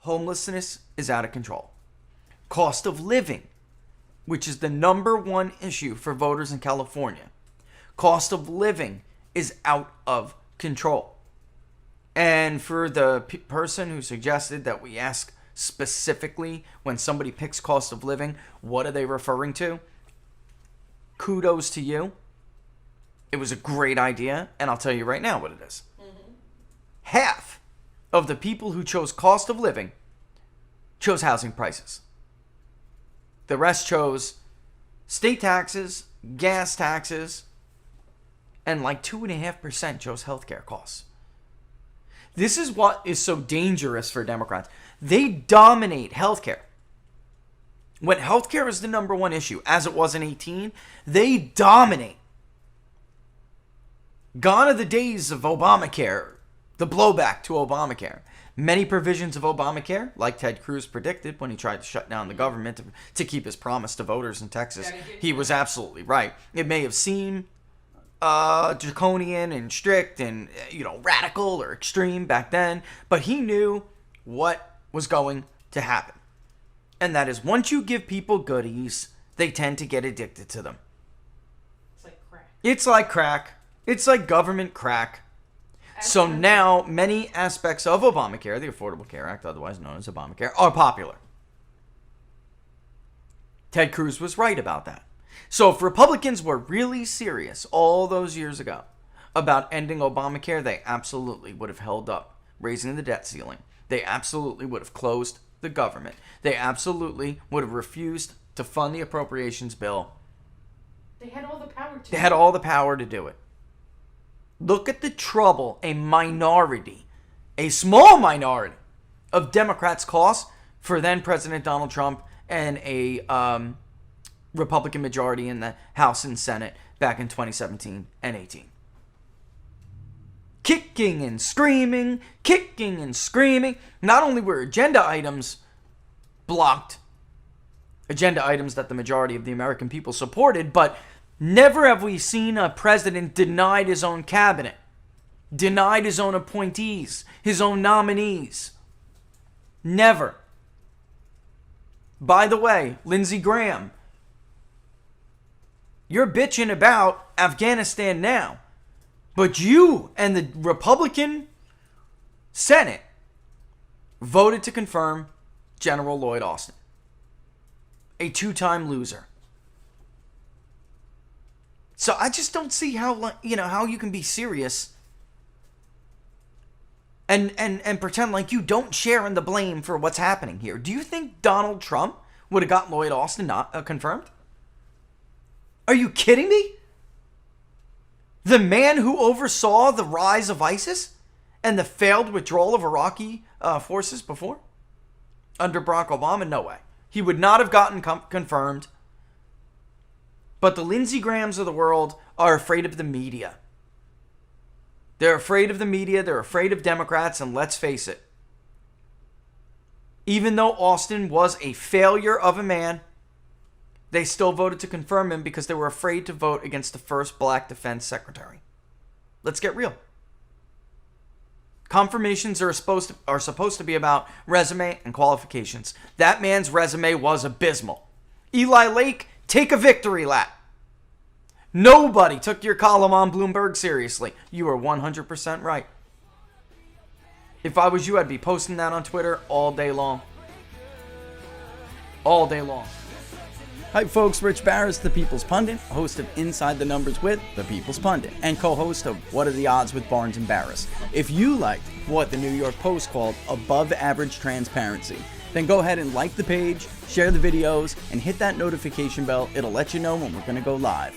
Homelessness is out of control. Cost of living, which is the number one issue for voters in California. Cost of living is out of control. And for the person who suggested that we ask specifically when somebody picks cost of living, what are they referring to? Kudos to you. It was a great idea, and I'll tell you right now what it is. Half of the people who chose cost of living chose housing prices. The rest chose state taxes, gas taxes, and like 2.5% chose healthcare costs. This is what is so dangerous for Democrats. They dominate healthcare. When healthcare is the number one issue, as it was in 2018, they dominate. Gone are the days of Obamacare, the blowback to Obamacare. Many provisions of Obamacare, like Ted Cruz predicted when he tried to shut down the government to keep his promise to voters in Texas, he was absolutely right. It may have seemed draconian and strict and, radical or extreme back then, but he knew what was going to happen. And that is, once you give people goodies, they tend to get addicted to them. It's like crack. It's like crack. It's like government crack. So now, many aspects of Obamacare, the Affordable Care Act, otherwise known as Obamacare, are popular. Ted Cruz was right about that. So if Republicans were really serious all those years ago about ending Obamacare, they absolutely would have held up raising the debt ceiling. They absolutely would have closed the government. They absolutely would have refused to fund the appropriations bill. They had all the power to. They had all the power to do it. Look at the trouble a minority, a small minority of Democrats cost for then President Donald Trump and a Republican majority in the House and Senate back in 2017 and 18. Kicking and screaming. Not only were agenda items blocked, agenda items that the majority of the American people supported, but never have we seen a president denied his own cabinet, denied his own appointees, his own nominees. Never. By the way, Lindsey Graham, you're bitching about Afghanistan now, but you and the Republican Senate voted to confirm General Lloyd Austin, a two-time loser. So I just don't see how you can be serious and pretend like you don't share in the blame for what's happening here. Do you think Donald Trump would have got Lloyd Austin not confirmed? Are you kidding me? The man who oversaw the rise of ISIS and the failed withdrawal of Iraqi forces before? Under Barack Obama? No way. He would not have gotten confirmed. But the Lindsey Grahams of the world are afraid of the media. They're afraid of the media. They're afraid of Democrats. And let's face it, even though Austin was a failure of a man, they still voted to confirm him because they were afraid to vote against the first black defense secretary. Let's get real. Confirmations are supposed to be about resume and qualifications. That man's resume was abysmal. Eli Lake, take a victory lap. Nobody took your column on Bloomberg seriously. You were 100% right. If I was you, I'd be posting that on Twitter all day long. All day long. Hi folks, Rich Baris, the People's Pundit, host of Inside the Numbers with the People's Pundit, and co-host of What Are the Odds with Barnes and Baris. If you liked what the New York Post called above average transparency, then go ahead and like the page, share the videos, and hit that notification bell. It'll let you know when we're going to go live.